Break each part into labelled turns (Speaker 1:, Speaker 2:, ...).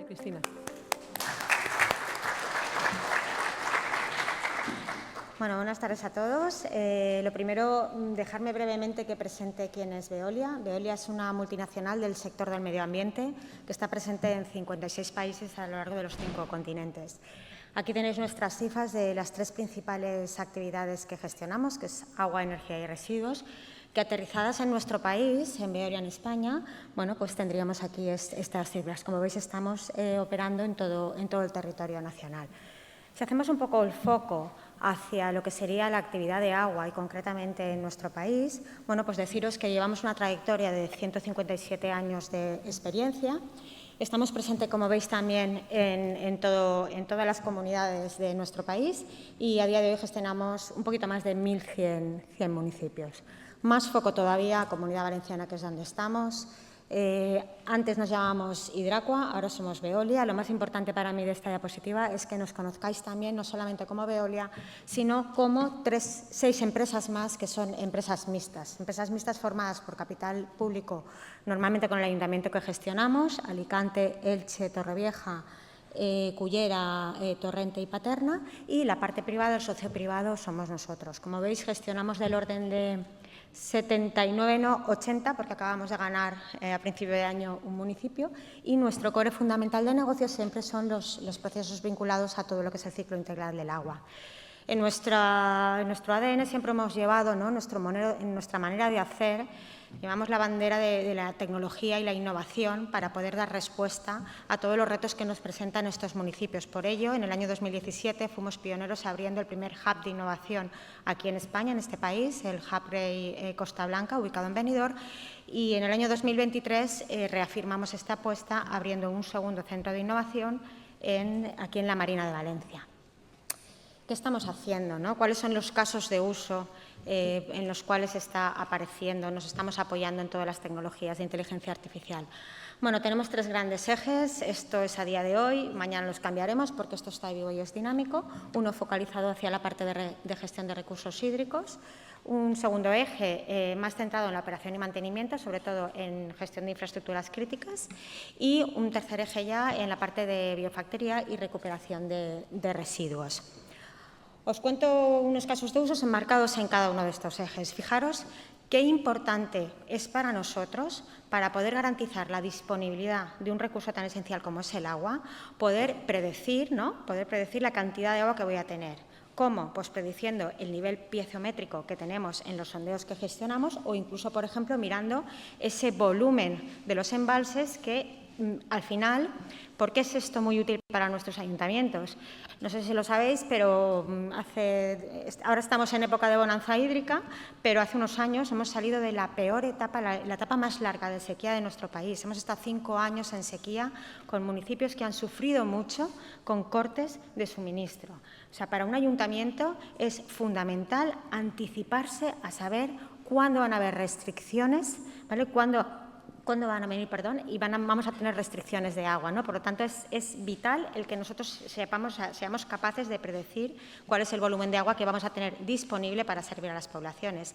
Speaker 1: Cristina.
Speaker 2: Bueno, buenas tardes a todos. Lo primero, dejarme brevemente que presente quién es Veolia. Veolia es una multinacional del sector del medio ambiente que está presente en 56 países a lo largo de los 5 continentes. Aquí tenéis nuestras cifras de las 3 principales actividades que gestionamos, que es agua, energía y residuos, que aterrizadas en nuestro país, en Veolia, en España, bueno, pues tendríamos aquí estas cifras. Como veis, estamos operando en todo el territorio nacional. Si hacemos un poco el foco hacia lo que sería la actividad de agua y concretamente en nuestro país, bueno, pues deciros que llevamos una trayectoria de 157 años de experiencia. Estamos presentes, como veis, también en todas las comunidades de nuestro país y a día de hoy gestionamos un poquito más de 1.100 municipios. Más foco todavía, Comunidad Valenciana, que es donde estamos. Antes nos llamábamos Hidracua, ahora somos Veolia. Lo más importante para mí de esta diapositiva es que nos conozcáis también, no solamente como Veolia, sino como 6 empresas más que son empresas mixtas formadas por capital público, normalmente con el ayuntamiento que gestionamos, Alicante, Elche, Torrevieja, Cullera, Torrente y Paterna, y la parte privada, el socio privado, somos nosotros. Como veis, gestionamos del orden de 79, no 80, porque acabamos de ganar a principio de año un municipio, y nuestro core fundamental de negocio siempre son los procesos vinculados a todo lo que es el ciclo integral del agua. En nuestro ADN siempre hemos llevado, ¿no?, en nuestra manera de hacer, llevamos la bandera de la tecnología y la innovación para poder dar respuesta a todos los retos que nos presentan estos municipios. Por ello, en el año 2017 fuimos pioneros abriendo el primer hub de innovación aquí en España, en este país, el Hub Rey Costa Blanca, ubicado en Benidorm, y en el año 2023 reafirmamos esta apuesta abriendo un segundo centro de innovación aquí en la Marina de Valencia. ¿Qué estamos haciendo, ¿no? ¿Cuáles son los casos de uso en los cuales está apareciendo? Nos estamos apoyando en todas las tecnologías de inteligencia artificial. Bueno, tenemos 3 grandes ejes. Esto es a día de hoy, mañana los cambiaremos porque esto está vivo y es dinámico. Uno focalizado hacia la parte de gestión de recursos hídricos. Un segundo eje más centrado en la operación y mantenimiento, sobre todo en gestión de infraestructuras críticas. Y un tercer eje ya en la parte de biofactoría y recuperación de residuos. Os cuento unos casos de usos enmarcados en cada uno de estos ejes. Fijaros qué importante es para nosotros, para poder garantizar la disponibilidad de un recurso tan esencial como es el agua, poder predecir, ¿no?, poder predecir la cantidad de agua que voy a tener. ¿Cómo? Pues prediciendo el nivel piezométrico que tenemos en los sondeos que gestionamos o incluso, por ejemplo, mirando ese volumen de los embalses que, al final, ¿por qué es esto muy útil para nuestros ayuntamientos? No sé si lo sabéis, pero ahora estamos en época de bonanza hídrica, pero hace unos años hemos salido de la peor etapa, la etapa más larga de sequía de nuestro país. Hemos estado 5 años en sequía con municipios que han sufrido mucho con cortes de suministro. O sea, para un ayuntamiento es fundamental anticiparse a saber cuándo van a haber restricciones, ¿vale?, cuándo van a venir, y vamos a tener restricciones de agua, ¿no? Por lo tanto, es vital el que nosotros seamos capaces de predecir cuál es el volumen de agua que vamos a tener disponible para servir a las poblaciones.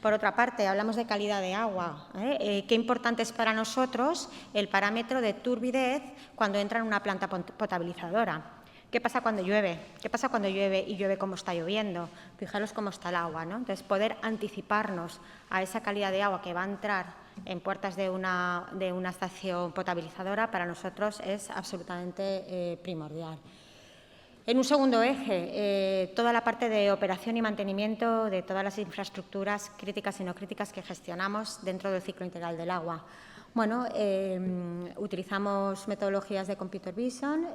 Speaker 2: Por otra parte, hablamos de calidad de agua. Qué importante es para nosotros el parámetro de turbidez cuando entra en una planta potabilizadora. ¿Qué pasa cuando llueve? ¿Qué pasa cuando llueve y llueve como está lloviendo? Fijaros cómo está el agua, ¿no? Entonces, poder anticiparnos a esa calidad de agua que va a entrar en puertas de una estación potabilizadora para nosotros es absolutamente primordial. En un segundo eje, toda la parte de operación y mantenimiento de todas las infraestructuras críticas y no críticas que gestionamos dentro del ciclo integral del agua. Bueno, utilizamos metodologías de Computer Vision,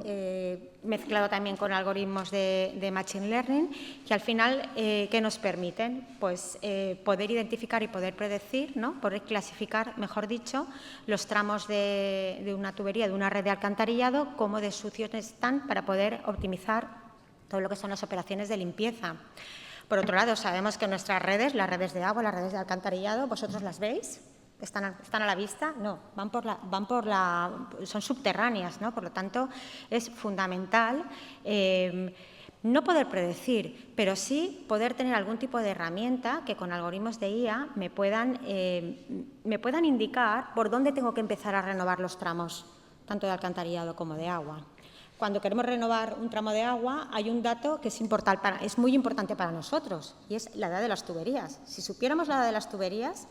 Speaker 2: mezclado también con algoritmos de Machine Learning, que al final, ¿qué nos permiten? Pues poder identificar y poder predecir, ¿no?, poder clasificar, mejor dicho, los tramos de una tubería, de una red de alcantarillado, cómo de sucios están para poder optimizar todo lo que son las operaciones de limpieza. Por otro lado, sabemos que nuestras redes, las redes de agua, las redes de alcantarillado, ¿vosotros las veis? ¿Están a la vista? No, son subterráneas, ¿no? Por lo tanto, es fundamental no poder predecir, pero sí poder tener algún tipo de herramienta que con algoritmos de IA me puedan indicar por dónde tengo que empezar a renovar los tramos tanto de alcantarillado como de agua. Cuando queremos renovar un tramo de agua, hay un dato que es muy importante para nosotros, y es la edad de las tuberías. Si supiéramos la edad de las tuberías,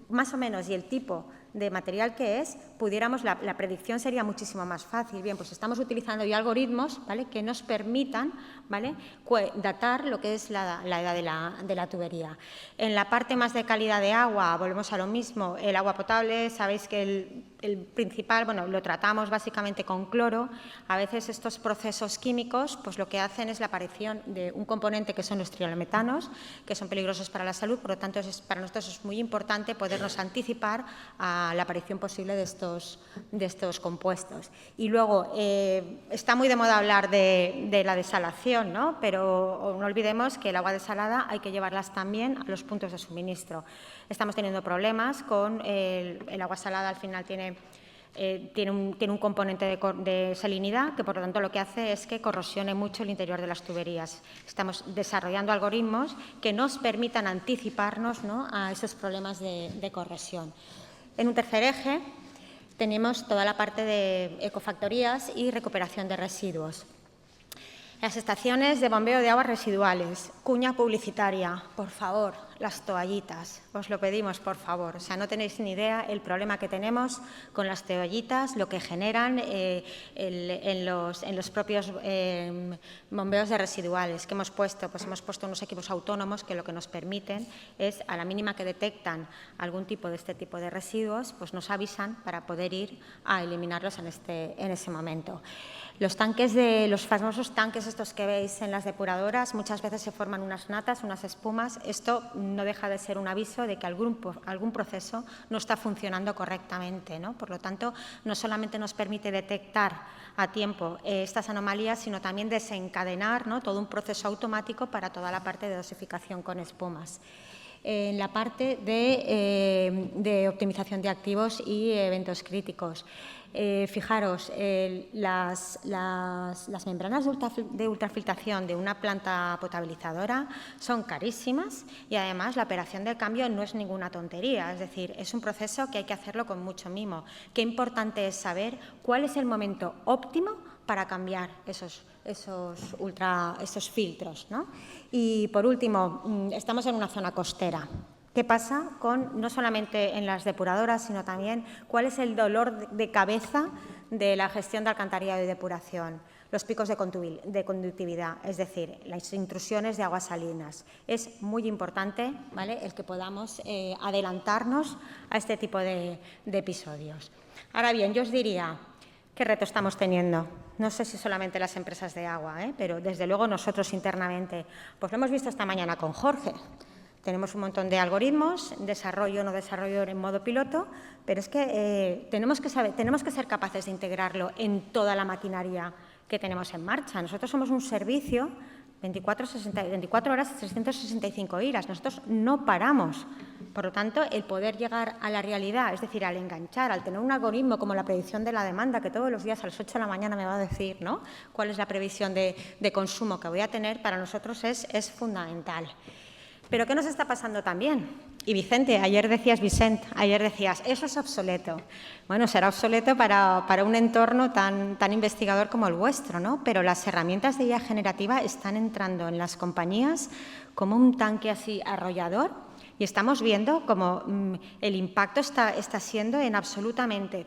Speaker 2: más o menos, y el tipo de material que es, la predicción sería muchísimo más fácil. Bien, pues estamos utilizando ya algoritmos, ¿vale?, que nos permitan, ¿vale?, datar lo que es la edad de la tubería. En la parte más de calidad de agua, volvemos a lo mismo. El agua potable, sabéis que el principal, bueno, lo tratamos básicamente con cloro. A veces estos procesos químicos, pues lo que hacen es la aparición de un componente que son los triolemetanos, que son peligrosos para la salud. Por lo tanto, para nosotros es muy importante podernos anticipar a la aparición posible de estos compuestos. Y luego, está muy de moda hablar de la desalación, ¿no?, pero no olvidemos que el agua desalada hay que llevarlas también a los puntos de suministro. Estamos teniendo problemas con el agua salada, al final tiene un componente de salinidad que, por lo tanto, lo que hace es que corrosione mucho el interior de las tuberías. Estamos desarrollando algoritmos que nos permitan anticiparnos, ¿no?, a esos problemas de corrosión. En un tercer eje tenemos toda la parte de ecofactorías y recuperación de residuos. Las estaciones de bombeo de aguas residuales, cuña publicitaria, por favor, las toallitas, os lo pedimos, por favor. O sea, no tenéis ni idea el problema que tenemos con las toallitas, lo que generan en los propios bombeos de residuales que hemos puesto. Pues hemos puesto unos equipos autónomos que lo que nos permiten es, a la mínima que detectan algún tipo de este tipo de residuos, pues nos avisan para poder ir a eliminarlos en ese momento. Los famosos tanques estos que veis en las depuradoras, muchas veces se forman unas natas, unas espumas. Esto no deja de ser un aviso de que algún proceso no está funcionando correctamente, ¿no? Por lo tanto, no solamente nos permite detectar a tiempo estas anomalías, sino también desencadenar, ¿no?, todo un proceso automático para toda la parte de dosificación con espumas. En la parte de optimización de activos y eventos críticos. Fijaros, las membranas de ultrafiltración de una planta potabilizadora son carísimas y, además, la operación del cambio no es ninguna tontería. Es decir, es un proceso que hay que hacerlo con mucho mimo. Qué importante es saber cuál es el momento óptimo para cambiar esos filtros, ¿no? Y, por último, estamos en una zona costera. ¿Qué pasa no solamente en las depuradoras, sino también cuál es el dolor de cabeza de la gestión de alcantarillado y depuración? Los picos de conductividad, es decir, las intrusiones de aguas salinas. Es muy importante, ¿vale?, el que podamos adelantarnos a este tipo de episodios. Ahora bien, yo os diría, ¿qué reto estamos teniendo? No sé si solamente las empresas de agua, pero desde luego nosotros internamente. Pues lo hemos visto esta mañana con Jorge. Tenemos un montón de algoritmos, desarrollo o no desarrollo en modo piloto, pero es que tenemos que ser capaces de integrarlo en toda la maquinaria que tenemos en marcha. Nosotros somos un servicio 24 horas, 365 días. Nosotros no paramos. Por lo tanto, el poder llegar a la realidad, es decir, al enganchar, al tener un algoritmo como la predicción de la demanda, que todos los días a las 8 de la mañana me va a decir, ¿no?, cuál es la previsión de consumo que voy a tener, para nosotros es fundamental. ¿Pero qué nos está pasando también? Y Vicente, ayer decías, eso es obsoleto. Bueno, será obsoleto para un entorno tan investigador como el vuestro, ¿no? Pero las herramientas de IA generativa están entrando en las compañías como un tanque así arrollador, y estamos viendo cómo el impacto está siendo en absolutamente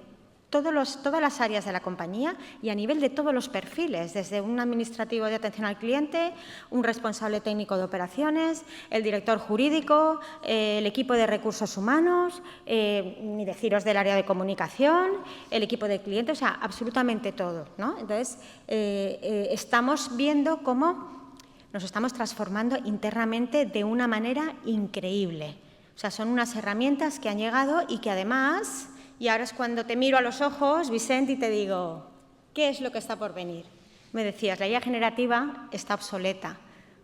Speaker 2: todas las áreas de la compañía y a nivel de todos los perfiles, desde un administrativo de atención al cliente, un responsable técnico de operaciones, el director jurídico, el equipo de recursos humanos, ni deciros del área de comunicación, el equipo de clientes, o sea, absolutamente todo, ¿no? Entonces, estamos viendo cómo nos estamos transformando internamente de una manera increíble. O sea, son unas herramientas que han llegado y que, además, y ahora es cuando te miro a los ojos, Vicente, y te digo, ¿qué es lo que está por venir? Me decías, la IA generativa está obsoleta.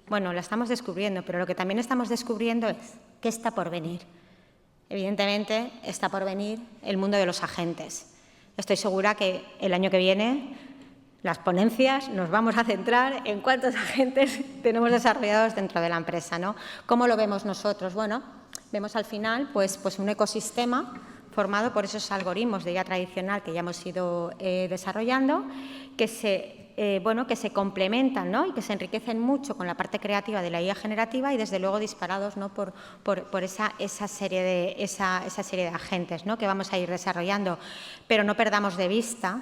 Speaker 2: Bueno, la estamos descubriendo, pero lo que también estamos descubriendo es qué está por venir. Evidentemente, está por venir el mundo de los agentes. Estoy segura que el año que viene las ponencias nos vamos a centrar en cuántos agentes tenemos desarrollados dentro de la empresa, ¿no? ¿Cómo lo vemos nosotros? Bueno, vemos al final pues un ecosistema, formado por esos algoritmos de IA tradicional que ya hemos ido desarrollando, que se complementan, ¿no?, y que se enriquecen mucho con la parte creativa de la IA generativa y, desde luego, disparados, ¿no?, por esa serie de agentes, ¿no?, que vamos a ir desarrollando. Pero no perdamos de vista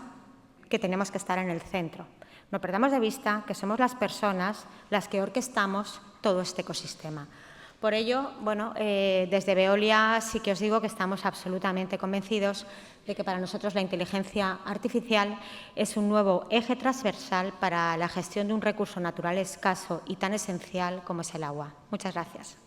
Speaker 2: que tenemos que estar en el centro. No perdamos de vista que somos las personas las que orquestamos todo este ecosistema. Por ello, desde Veolia sí que os digo que estamos absolutamente convencidos de que para nosotros la inteligencia artificial es un nuevo eje transversal para la gestión de un recurso natural escaso y tan esencial como es el agua. Muchas gracias.